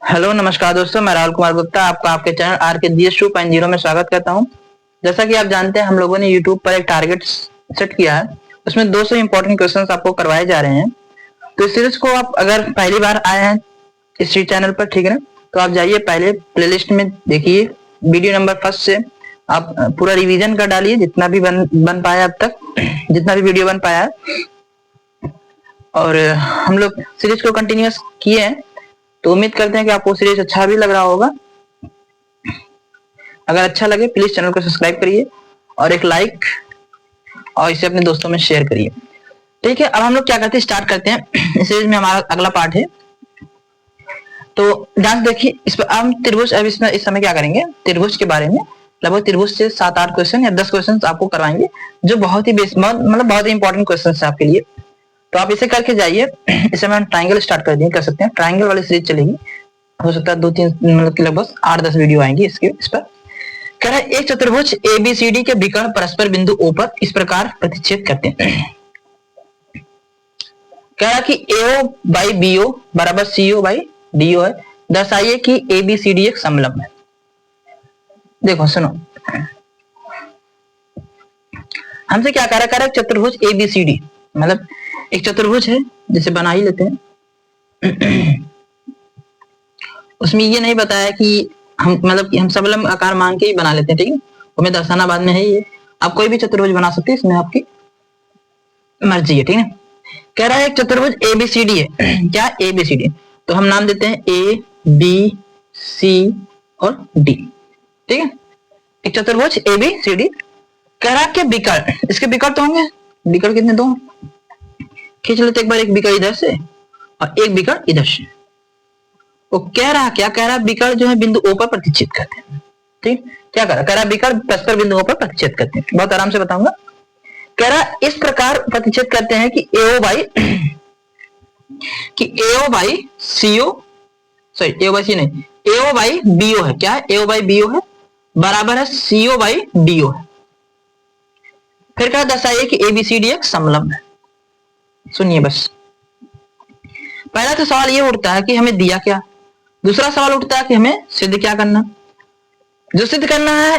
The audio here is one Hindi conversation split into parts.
हेलो नमस्कार दोस्तों, मैं राहुल कुमार गुप्ता आपका आपके चैनल आर के जी एस 2.0 में स्वागत करता हूं। जैसा कि आप जानते हैं, हम लोगों ने यूट्यूब पर एक टारगेट सेट किया है। उसमें 200 इंपॉर्टेंट क्वेश्चंस आपको करवाए जा रहे हैं। तो इस सीरीज को आप अगर पहली बार आए हैं इस चैनल पर, ठीक है ना, तो आप जाइए पहले प्लेलिस्ट में देखिए, वीडियो नंबर फर्स्ट से आप पूरा रिवीजन कर डालिए, जितना भी बन पाया अब तक, जितना भी वीडियो बन पाया है। और हम लोग सीरीज को कंटिन्यूअस किए हैं, तो उम्मीद करते हैं कि आपको सीरीज अच्छा भी लग रहा होगा। अगर अच्छा लगे प्लीज चैनल को सब्सक्राइब करिए और एक लाइक, और इसे अपने दोस्तों में शेयर करिए। ठीक है, अब हम लोग क्या करते हैं, स्टार्ट करते हैं। इस सीरीज में हमारा अगला पार्ट है। तो ध्यान देखिए, इस पर हम त्रिभुज, अब इसमें इस समय क्या करेंगे, त्रिभुज के बारे में लगभग त्रिभुज से 7-8 क्वेश्चन या 10 क्वेश्चन आपको करवाएंगे, जो बहुत ही बहुत ही इंपॉर्टेंट क्वेश्चन है आपके लिए। तो आप इसे करके जाइए। इस समय हम ट्राइंगल स्टार्ट कर सकते हैं। ट्राइंगल वाली सीरीज चलेगी, हो सकता है 2-3 मतलब कि लगभग 8-10 वीडियो आएंगी इस पर। कह रहा है, एक चतुर्भुज एबीसीडी के विकर्ण परस्पर बिंदु O पर इस प्रकार प्रतिच्छेद करते हैं। कह रहा है कि AO बाई BO बराबर CO बाई DO है। दर्शाइए कि ABCD एक समलंब है। देखो सुनो, हमसे क्या कह रहा है, चतुर्भुज ABCD, मतलब एक चतुर्भुज है, जिसे बना ही लेते हैं। उसमें ये नहीं बताया कि हम मतलब कि हम समलंब आकार मांग के ही बना लेते हैं, ठीक है। हमें दर्शाना बाद में है ये। आप कोई भी चतुर्भुज बना सकते हैं, इसमें आपकी मर्जी है, ठीक है। कह रहा है एक चतुर्भुज ABCD है। क्या ABCD, तो हम नाम देते हैं ABC और D, ठीक है। एक चतुर्भुज ABCD कह रहा है कि विकर्ण, इसके विकर्ण तो होंगे, विकर्ण कितने, दो खींच लेते एक बार, एक विकर्ण इधर से और एक विकर्ण इधर से। वो कह रहा, क्या कह रहा, विकर्ण जो है बिंदु O पर प्रतिच्छेद करते हैं, ठीक। क्या कह रहा है, विकर्ण परस्पर बिंदुओं पर प्रतिच्छेद करते हैं। बहुत आराम से बताऊंगा। कह रहा इस प्रकार प्रतिच्छेद करते हैं कि AO by CO, sorry AO by C नहीं, AO बाई BO है। क्या है, AO बाई BO है, बराबर है CO बाई DO है। फिर कहा, दर्शाइए कि ABCD एक समलंब है। सुनिए बस, पहला तो सवाल ये उठता है कि हमें दिया क्या, दूसरा सवाल उठता है कि हमें सिद्ध क्या करना। जो सिद्ध करना है,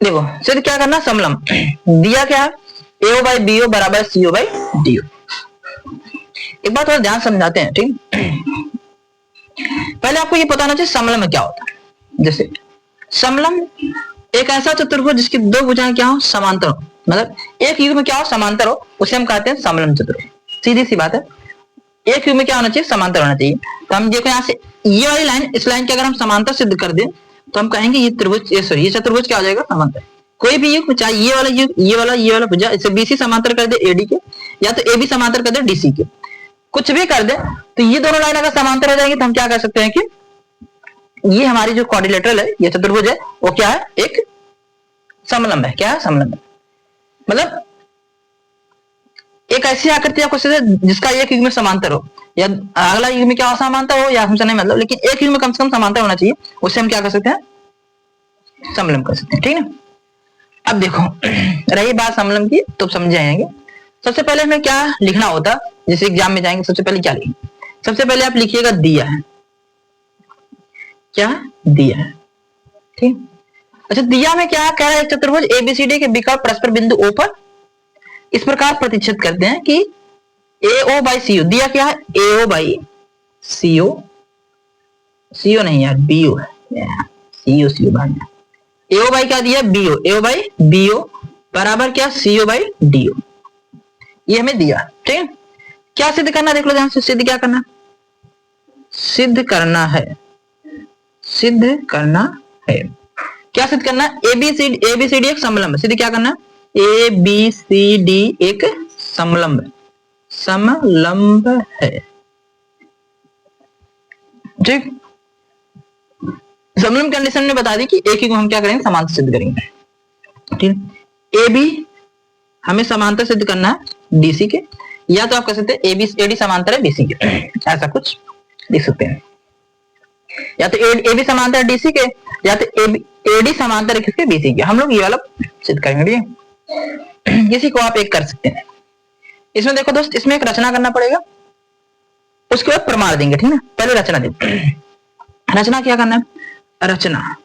देखो सिद्ध क्या करना, समलंब। दिया क्या है, AO बाई BO बराबर CO बाई DO। एक बात और ध्यान समझाते हैं, ठीक। पहले आपको ये पता होना चाहिए समलंब क्या होता है। जैसे समलंब एक ऐसा चतुर्भुज जिसकी दो भुजाएं क्या हो, समांतर हो, मतलब एक युग में क्या हो, समांतर हो, उसे हम कहते हैं समलंब चतुर्भुज। सीधी सी बात है, एक युग में क्या होना चाहिए, समांतर होना चाहिए। तो हम देखो यहाँ से ये वाली लाइन, इस लाइन की अगर हम समांतर सिद्ध कर दें, तो हम कहेंगे ये त्रिभुज, ये चतुर्भुज क्या हो जाएगा, समांतर। कोई भी युग, चाहे ये वाला युग, ये वाला भुजा, इसे BC समांतर कर दे AD के, या तो AB समांतर कर दे DC के, कुछ भी कर दे, तो ये दोनों लाइन अगर समांतर हो जाएंगे, तो हम क्या कह सकते हैं कि ये हमारी जो क्वाड्रिलेटरल है, ये चतुर्भुज है, वो क्या है, एक समलंब है। क्या है, समलंब है। मतलब एक ऐसी आकृति आपको जिसका एक युग में समांतर हो, या अगला युग में क्या समांतर हो, या हमसे नहीं मतलब, लेकिन एक युग में कम से कम समांतर होना चाहिए, उसे हम क्या कर सकते हैं, समलंब कर सकते हैं, ठीक है। अब देखो, रही बात समलंब की, तो समझ जाएंगे। सबसे पहले हमें क्या लिखना होता, जैसे एग्जाम में जाएंगे, सबसे पहले क्या लिखेंगे, सबसे पहले आप लिखिएगा दिया है। क्या दिया है, ठीक। अच्छा, दिया में क्या कह रहा है, चतुर्भुज ABCD के विकर्ण परस्पर बिंदु O पर इस प्रकार प्रतिच्छेद करते हैं कि AO बाई CO, दिया क्या है, AO बाई CO, CO नहीं यार, BO है, CO बाई, AO बाई क्या दिया, BO, AO बाई BO बराबर क्या, CO बाई DO। ये हमें दिया, ठीक है। क्या सिद्ध करना, देख लो ध्यान से, सिद्ध क्या करना, सिद्ध करना है, सिद्ध करना है। क्या सिद्ध करना, ABCD एक समलंब है। सिद्ध क्या करना, ABCD एक समलंब है, समलंब है, ठीक। समलंब कंडीशन में बता दी कि एक ही को हम क्या करेंगे, समांतर सिद्ध करेंगे, ठीक। AB हमें समांतर सिद्ध करना है DC के, या तो आप कह सकते हैं AD समांतर है BC के, ऐसा कुछ लिख सकते हैं। या तो AB समांतर है DC के, या तो AD समांतर है किसके, BC के। हम लोग ये वाला सिद्ध करेंगे, ठीक है। किसी को आप एक कर सकते हैं। इसमें देखो दोस्त, इसमें एक रचना करना पड़ेगा, उसके बाद प्रमाण देंगे, ठीक है। पहले रचना देंगे। रचना क्या करना है, रचना,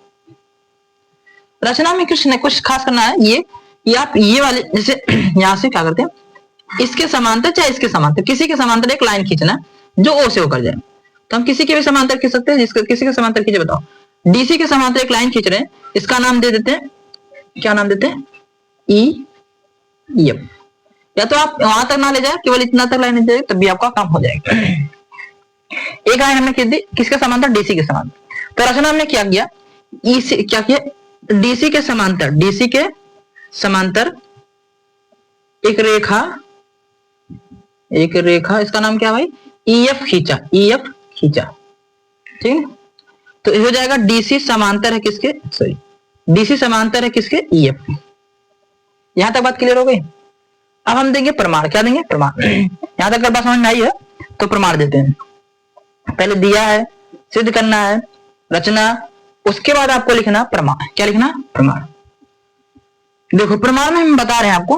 रचना में कुछ खास करना है। ये आप ये वाले जैसे यहां से क्या करते हैं, इसके समांतर चाहे इसके समांतर, किसी के समांतर एक लाइन खींचना जो ओ से होकर जाए। तो हम किसी के भी समांतर खींच सकते हैं, जिसके किसी के समांतर खींचे, बताओ डीसी के समांतर एक लाइन खींच रहे हैं, इसका नाम दे देते हैं, क्या नाम देते हैं, ई एफ। या तो आप वहां तक ना ले जाए, केवल इतना तक लाइन दे तब भी आपका काम हो जाएगा। एक लाइन हमने खींच दी किसके समांतर, डीसी के समांतर। तो रचना हमने क्या किया, ई से क्या किया, डीसी के समांतर, डीसी के समांतर एक रेखा, इसका नाम क्या भाई, ईएफ खींचा, ईएफ खींचा, ठीक है। तो हो जाएगा डीसी समांतर है किसके, सॉरी डीसी समांतर है किसके, ईएफ के। यहां तक बात क्लियर हो गई। अब हम देंगे प्रमाण, क्या देंगे, प्रमाण। यहां तक बात समझ में आई है तो प्रमाण देते हैं। पहले दिया है, सिद्ध करना है, रचना, उसके बाद आपको लिखना प्रमाण। क्या लिखना, प्रमाण। देखो प्रमाण में हम बता रहे हैं आपको,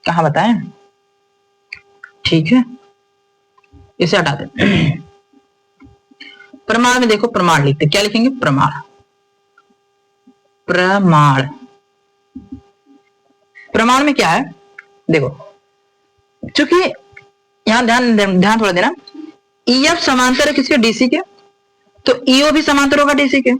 कहां बताएं, ठीक है, इसे हटा दे। प्रमाण में देखो, प्रमाण लिखते, क्या लिखेंगे, प्रमाण, प्रमाण। प्रमाण में क्या है, देखो चूंकि यहां ध्यान थोड़ा देना, ईएफ समांतर है किसके, डीसी के, तो ईओ भी समांतर होगा डीसी के,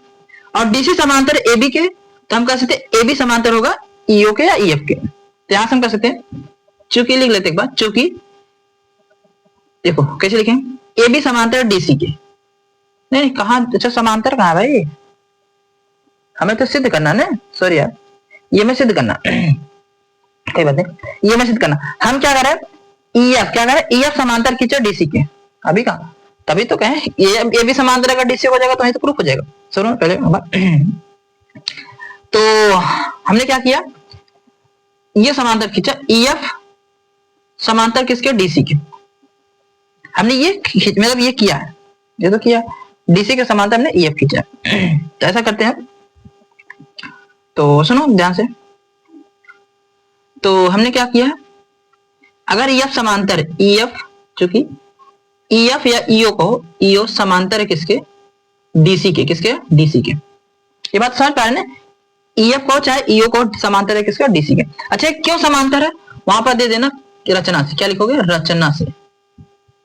और डीसी समांतर एबी के, तो हम कह सकते हैं एबी समांतर होगा ईओ के या ईएफ के। तो यहां से हम कह सकते हैं, चूंकि लिख लेते एक बार, चूंकि देखो कैसे लिखेंगे, एबी समांतर डीसी के, नहीं कहां, अच्छा समांतर कहां भाई, हमें तो सिद्ध करना ना, सॉरी यार, ये मैं सिद्ध करना, कोई बात नहीं, ये मैं सिद्ध करना। हम क्या कर रहे हैं, ईएफ क्या कर रहे हैं, ईएफ समांतर खींचा डीसी के, अभी कहा, तभी तो कहें ये भी समांतर अगर डीसी हो जाएगा तो वहीं तो प्रूफ हो जाएगा। सुनो पहले, तो हमने क्या किया, ये समांतर खींचा, ईएफ समांतर किसके, डीसी के। हमने ये मतलब ये किया है, ये तो किया, डीसी के समांतर हमने ईएफ खींचा। तो ऐसा करते हैं, तो सुनो ध्यान से, तो हमने क्या किया, अगर ईएफ समांतर, ईएफ चूंकि ईएफ या ईओ को, ईओ समांतर है किसके, डीसी के, किसके, डीसी के। ये बात समझ पा रहे हैं, ईएफ को चाहे ईओ को समांतर है किसका, डीसी के। अच्छा क्यों समांतर है, वहां पर दे देना रचना से, क्या लिखोगे, रचना से,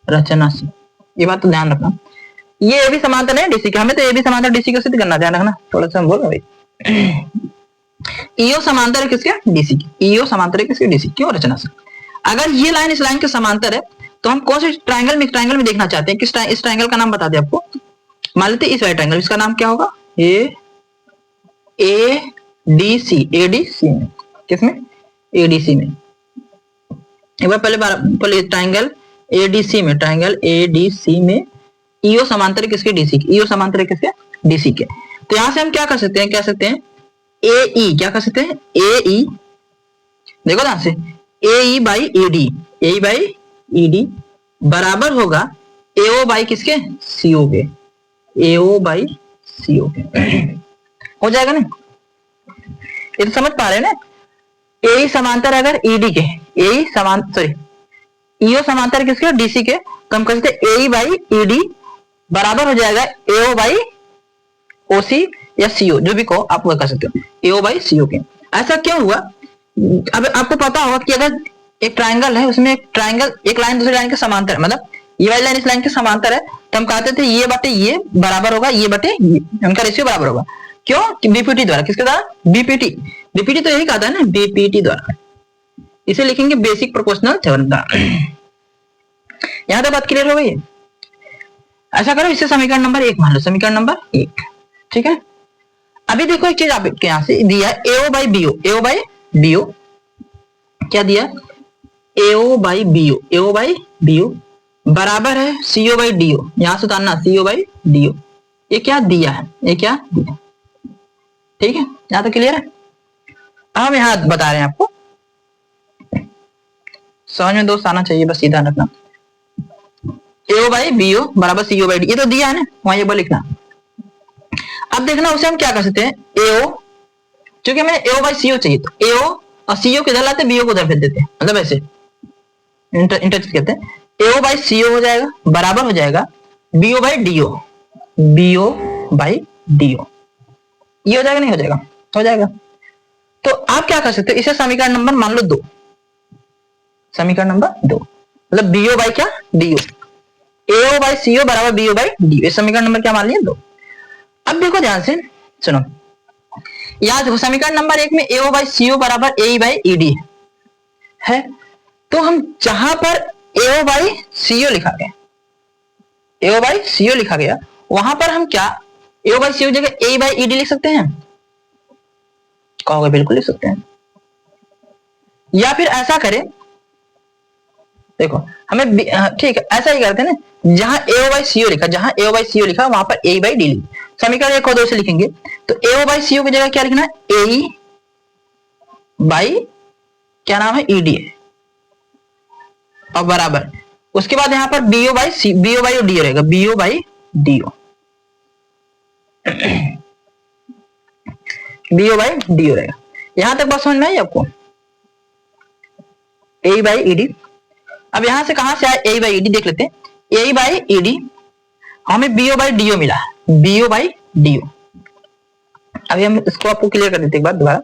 रचना से। ये बात तो ध्यान रखना, ये भी समांतर है डीसी के, हमें तो ये भी समांतर डीसी को सिद्ध करना, ध्यान रखना, थोड़ा सा हम बोल भाई। ईओ समांतर है किसके, डीसी के, ईओ समांतर है किसके, डीसी, क्यों, रचना से। अगर ये लाइन इस लाइन के समांतर है तो हम कौन से ट्रायंगल में देखना चाहते हैं, किस इस ट्रायंगल का नाम बता दे आपको, मान लेते इस वाले ट्रायंगल, इसका नाम क्या होगा, ए डी सी में, किसमें, एडीसी में। एक बार पहले ट्रायंगल एडीसी में, ट्रायंगल एडीसी में ईओ समांतर है किसके, डीसी के, ईओ समांतर है किसके, डीसी के। तो यहां से हम क्या कर सकते हैं, कह सकते हैं ए क्या कर सकते हैं, ए देखो ध्यान से, A by ED, A by ED बराबर होगा एओ बाई किसके, सीओ के, एओ बाई सीओ के। हो जाएगा ना, ये तो समझ पा रहे हैं ना। ए समांतर अगर ईडी के, ए समांतर, सॉरी ईओ समांतर किसके, डीसी के, तो हम कह सकते हैं ए बाई ईडी बराबर हो जाएगा एओ बाई ओसी या सीओ, जो भी कहो आप वो कर सकते हो, एओ बाई सीओ के। ऐसा क्यों हुआ, अब आपको पता होगा कि अगर एक ट्रायंगल है, उसमें एक ट्रायंगल, एक लाइन दूसरी लाइन के समांतर है, मतलब ये वाली लाइन इस लाइन के समांतर है, तो हम कहते थे ये बटे ये बराबर होगा, ये बटे ये, उनका रेशियो बराबर होगा। क्यों, बीपीटी द्वारा, किसके द्वारा, बीपीटी, बीपीटी तो यही कहता है ना, बीपीटी द्वारा, इसे लिखेंगे बेसिक प्रोपोर्शनल थ्योरम द्वारा। यहां तक बात क्लियर हो गई है। ऐसा करो, इसे समीकरण नंबर 1 मान लो, समीकरण नंबर 1, ठीक है। अभी देखो एक चीज आपके यहां से दिया है, AO by BO, AO by BO क्या दिया, AO by BO, AO by BO बराबर है सीओ बाई डीओ, यहां से उतारना सीओ बाई डीओ। ये क्या दिया है, ये क्या दिया, ठीक है, यहां तो क्लियर है। हम यहां बता रहे हैं आपको, समझ में दोस्त आना चाहिए, बस सीधा रखना, एओ बाई बीओ बराबर सीओ बाई डी, ये तो दिया है ना, वहां ये बोल लिखना। अब देखना उसे हम क्या कर सकते हैं, एओ, क्योंकि हमें एओ बाई सीओ चाहिए, तो एओ और सीओ को इधर लाते, बीओ को उधर भेज देते हैं, मतलब ऐसे इंटरचेंज करते हैं। एओ बाई सीओ हो जाएगा, बराबर हो जाएगा BO by DO, BO by D O. ये हो जाएगा नहीं हो जाएगा? हो जाएगा। तो आप क्या कर सकते हो, इसे समीकरण नंबर मान लो 2, समीकरण नंबर 2 मतलब बीओ बाई क्या डीओ, एओ बाई सीओ बराबर बीओ बाई डी। ये समीकरण नंबर क्या मान लिया 2। अब देखो ध्यान से सुनो, याद देखो समीकरण नंबर 1 में एओ बाई सीओ बराबर ए बाई ईडी है। तो हम जहां पर एओ बाई सीओ लिखा गया, एओ बाई सीओ लिखा गया, वहां पर हम क्या एओ बाई सीओ जगह ए बाई ईडी लिख सकते हैं? कहोगे बिल्कुल लिख सकते हैं। या फिर ऐसा करें, देखो हमें ठीक है ऐसा ही करते हैं ना, जहां एओ बाई सीओ लिखा, जहां एओ बाई सीओ लिखा वहां पर ए बाई डी लिख, समीकरण 1 और 2 से लिखेंगे। तो एओ बाई सीओ की जगह क्या लिखना है, ए बाई क्या नाम है ईडी है, और बराबर उसके बाद यहां पर BO by C, BO by D रहेगा, BO by DO, BO by D रहेगा। यहां तक बात समझ में आई आपको? A by ED. अब यहां से कहां से आया ए बाई ईडी, देख लेते हैं। ए बाई ईडी हमें बीओ बाई डीओ मिला, बीओ बाई डीओ। अभी हम इसको आपको क्लियर कर देते एक बार दोबारा।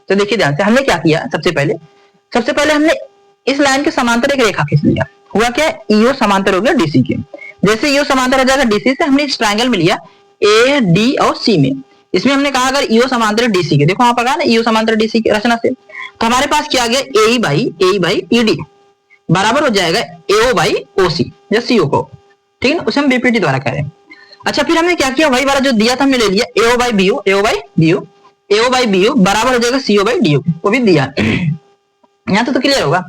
तो देखिए ध्यान से, हमने क्या किया, सबसे पहले हमने इस लाइन के समांतर एक रेखा खींच लिया। हुआ क्या, ईओ समांतर हो गया डीसी के। जैसे ईओ समांतर हो जाएगा डीसी से, हमने इस ट्रायंगल में लिया ए डी और सी में। इसमें हमने कहा अगर ईओ समांतर डीसी के, देखो वहां पर कहा ना ईओ समांतर डीसी के रचना से, तो हमारे पास क्या आ गया ए बाई ईडी बराबर हो जाएगा एओ बाई ओसी या सीओ को, ठीक है ना, उसे हम बीपीटी द्वारा कह रहे हैं। अच्छा फिर हमने क्या किया, वही वाला जो दिया था हमने ले लिया AO by BO, AO by BO, AO by BO बराबर हो जाएगा सीओ बाई डीओ, वो भी दिया। यहां तो क्लियर होगा।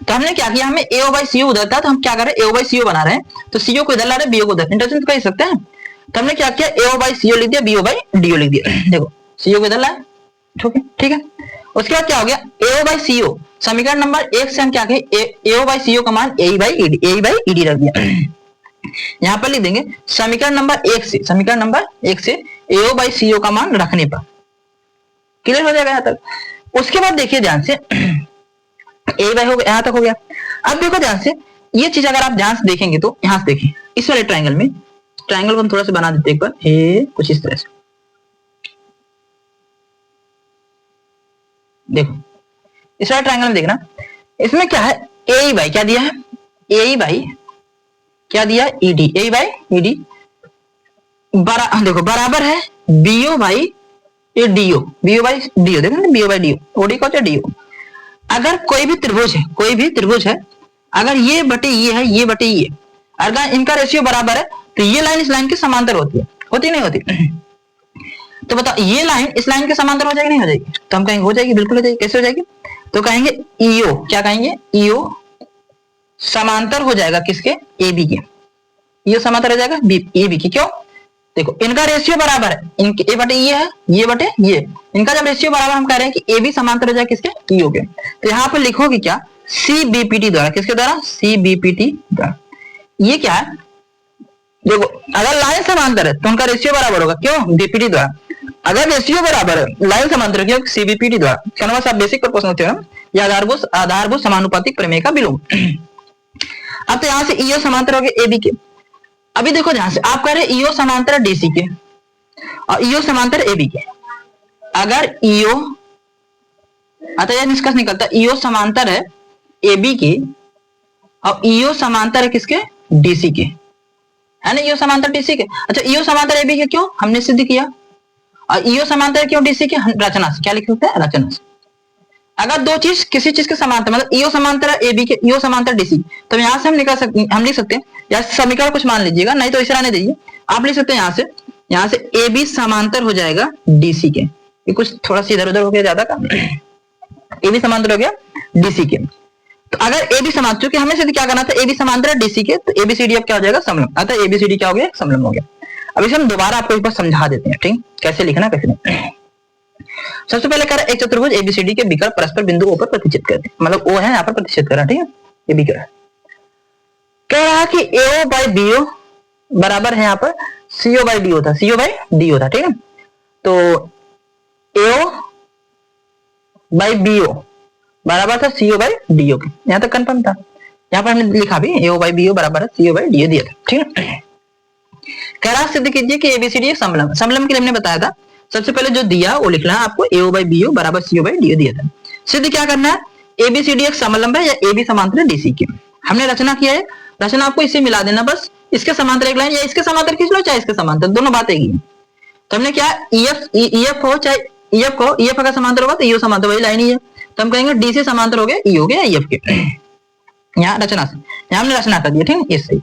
तो हमने क्या किया, हमें एओ बाई सीओ उधर था, तो हम क्या कर रहे हैं एओ बाई सीओ बना रहे हैं, तो सीओ को इधर ला रहे हैं, बीओ को उधर, इंटरचेंज कर सकते हैं। तो हमने क्या किया, एओ बाई सीओ लिख दिया, बीओ बाई डीओ लिख दिया। देखो सीओ को इधर लाए, ठीक है। उसके बाद क्या हो गया, एओ बाई सीओ समीकरण नंबर 1 से हम क्या कहें, एओ बाई सीओ का मान ए बाई ईडी रख दिया। यहां पर लिख देंगे समीकरण नंबर 1 से, समीकरण नंबर 1 से एओ बाई सीओ का मान रखने पर। क्लियर हो जाएगा यहां तक। उसके बाद देखिए ध्यान से, ए बाई हो गया, यहां तक हो गया। अब देखो ध्यान से, ये चीज अगर आप ध्यान से देखेंगे तो यहां से देखिए, इस वाले ट्रायंगल में, ट्रायंगल को हम थोड़ा सा बना देते एक बार, कुछ इस तरह से देखो, इस वाले ट्रायंगल में देखना, इसमें क्या है ए बाई क्या दिया है, ए बाई क्या दिया ईडी, ए बाई ईडी देखो बराबर है BO by DO, BO by DO, देखो ना बीओ बाई डीओ, ओडी को डीओ। अगर कोई भी त्रिभुज है, अगर ये बटे ये है, ये बटे ये, अगर इनका रेशियो बराबर है तो ये लाइन इस लाइन के समांतर होती है, नहीं होती? तो बताओ ये लाइन इस लाइन के समांतर हो जाएगी नहीं हो जाएगी? तो हम कहेंगे हो जाएगी, बिल्कुल हो जाएगी। कैसे हो जाएगी? तो कहेंगे ईओ, क्या कहेंगे, ईओ समांतर हो जाएगा किसके, ए बी के, ईओ समांतर हो जाएगा ए बी के। क्यों? देखो इनका रेशियो बराबर है, इनके ए बटे ये है, ये बटे ये, इनका जब रेशियो बराबर हम कह रहे हैं कि ए बी समांतर हो जाएगा किसके, ईओ के। तो यहाँ पर लिखोगे क्या, सी बीपीटी द्वारा, किसके द्वारा, सी बीपीटी द्वारा। ये क्या है, देखो अगर लाइन समांतर है तो उनका रेशियो बराबर होगा, क्यों, बीपीटी द्वारा। अगर रेशियो बराबर है, लाइन समांतर, क्यों, सीबीपीटी द्वारा। Converse of basic proportional theorem या आधारभूत समानुपातिक प्रमेय का विलोम। अब तो यहां से ईओ समांतर हो गया एबी के। अभी देखो ध्यान से, आप कह रहे ईओ समांतर है डीसी के और ईओ समांतर एबी के। अगर ईओ, अतः यह निष्कर्ष निकलता है ईओ समांतर है एबी के और ईओ समांतर है किसके, डीसी के, है ना, ईओ समांतर डीसी के। अच्छा ईओ समांतर एबी के क्यों, हमने सिद्ध किया। और ईओ समांतर क्यों डीसी के, रचना से, क्या लिख सकते हैं, रचना से। अगर दो चीज किसी चीज के समांतर, मतलब ईओ समांतर है एबी के, ईओ समांतर डीसी, तो यहां से हम लिख सकते हैं, या समीकरण कुछ मान लीजिएगा, नहीं तो इस रहने दीजिए, आप लिख सकते हैं यहां से एबी समांतर हो जाएगा डीसी के। ये कुछ थोड़ा सा इधर उधर हो गया ज्यादा का, एबी समांतर हो गया डीसी के। तो अगर एबी समांतर, क्योंकि हमें सिर्फ क्या करना था, एबी समांतर है डीसी के, तो एबीसीडी अब क्या हो जाएगा, समलंब। अतः एबीसीडी क्या हो गया, समलंब हो गया। अब इसे हम दोबारा आपको एक बार समझा देते हैं, ठीक, कैसे लिखना कैसे नहीं। सबसे पहले कह रहा है एक चतुर्भुज एबीसीडी के विकर्ण परस्पर बिंदु ओ पर प्रतिच्छेद करते हैं, मतलब ओ है यहाँ पर प्रतिच्छेद कर रहा है, ठीक है, ये भी कह रहा है कि एओ बाई बीओ बराबर है यहाँ पर सीओ बाई डी होता, सीओ बाई डी होता, ठीक है। तो एओ बाई बीओ बराबर था सीओ बाई डीओ के, यहां तक कंफर्म था। यहाँ पर हमने लिखा भी एओ बाई बीओ बराबर है सीओ बाई डीओ दिया था, ठीक है। कह रहा सिद्ध कीजिए कि एबीसीडी एक समलंब है। समलंब के लिए हमने बताया था सबसे पहले जो दिया वो लिखना है आपको, AO बाई BO बराबर CO बाई DO दिया था। सिद्ध क्या करना है, एबीसीडी एक समलंब है या AB समांतर है DC के। हमने रचना किया है, रचना आपको इससे मिला देना बस, इसके समांतर एक लाइन या इसके समांतर खींच लो चाहे इसके समांतर, दोनों बात एक ही है। तो हमने क्या EF हो चाहे EF को, EF अगर समांतर होगा तो EO समांतर वही लाइन ही है, तो हम कहेंगे DC समांतर हो गया E हो गया EF के। यहाँ रचना से यहाँ हमने रचना कर दिया, ठीक है इससे।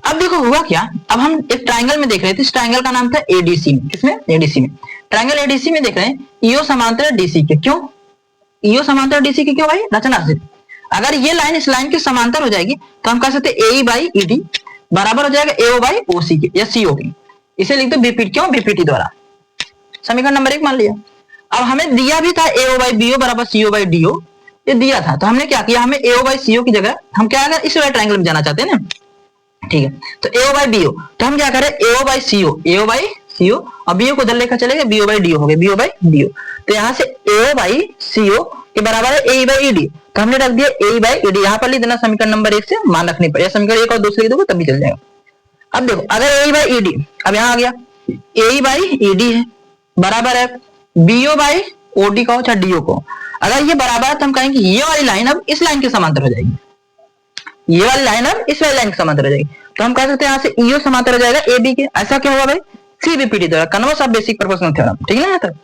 अब देखो हुआ क्या, अब हम एक ट्रायंगल में देख रहे थे, इस ट्रायंगल का नाम था ADC में, किसमें ADC में, ट्रायंगल ADC में देख रहे हैं EO समांतर DC के। क्यों EO समांतर DC के, क्यों भाई, रचना से। अगर ये लाइन इस लाइन के समांतर हो जाएगी तो हम कह सकते हैं AE बाई ED बराबर हो जाएगा AO बाई OC के या CO के, इसे लिख दो BPT, क्यों BPT द्वारा, समीकरण नंबर 1 मान लिया। अब हमें दिया भी था AO बाई BO बराबर CO बाई DO, ये दिया था, तो हमने क्या किया, हमें AO बाई CO की जगह हम क्या अगर इस वाले ट्रायंगल में जाना चाहते हैं ना, ठीक है, तो AO बाई BO, तो हम क्या करें AO बाई CO और BO को उधर लेकर चलेंगे, BO बाई DO हो गया, BO बाई DO। तो यहाँ से AO बाई CO के बराबर है AE बाई ED, तो हमने रख दिया AE बाई ED, यहाँ पर लिख देना समीकरण नंबर 1 से, मान रखनी पड़ेगा, समीकरण 1 और 2 से लिख दोगे तब भी चल जाएगा। अब देखो अगर AE बाई ED, अब यहाँ आ गया AE बाई ED है बराबर है BO बाई OD का हो चाहे DO को, अगर ये बराबर है तो हम कहेंगे ये वाली लाइन अब इस लाइन के समांतर हो जाएगी, ये वाली लाइन अब इस वाली लाइन के समांतर हो जाएगी, तो हम कह सकते हैं यहाँ से EO समांतर हो जाएगा AB के। ऐसा क्या होगा भाई, CVPT द्वारा, converse of basic proportional theorem, ठीक है ना यहाँ तक।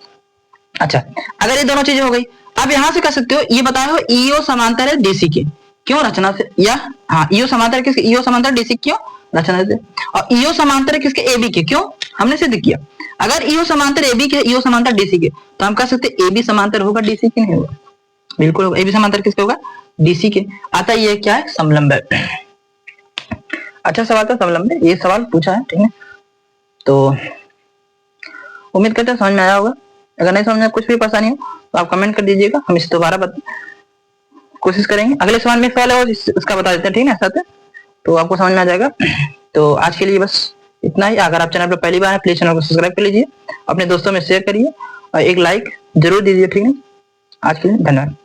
अच्छा अगर ये दोनों चीजें हो गई, अब यहाँ से कह सकते हो ये बताओ EO समांतर है DC के, क्यों, रचना से, या हाँ EO समांतर किसके, EO समांतर DC क्यों, रचना से, और EO समांतर है किसके, AB के, क्यों, हमने सिद्ध किया। अगर EO समांतर AB के, EO समांतर DC के, तो हम कह सकते हैं AB समांतर होगा DC के, नहीं होगा, बिल्कुल होगा, AB समांतर किसके होगा, DC के। आता ये क्या है, समलंब है। अच्छा सवाल था समलंब है, ये सवाल पूछा है, ठीक है, तो उम्मीद करते हैं समझ में आया होगा। अगर नहीं समझ में कुछ भी परेशानी हो तो आप कमेंट कर दीजिएगा, हम इसे दोबारा कोशिश करेंगे। अगले सवाल में सवाल है और इसका बता देते हैं, ठीक है, ऐसा तो आपको समझ में आ जाएगा। तो आज के लिए बस इतना ही। अगर आप चैनल पर पहली बार है प्लीज चैनल को सब्सक्राइब कर लीजिए, अपने दोस्तों में शेयर करिए और एक लाइक जरूर दीजिए, ठीक है। आज के लिए धन्यवाद।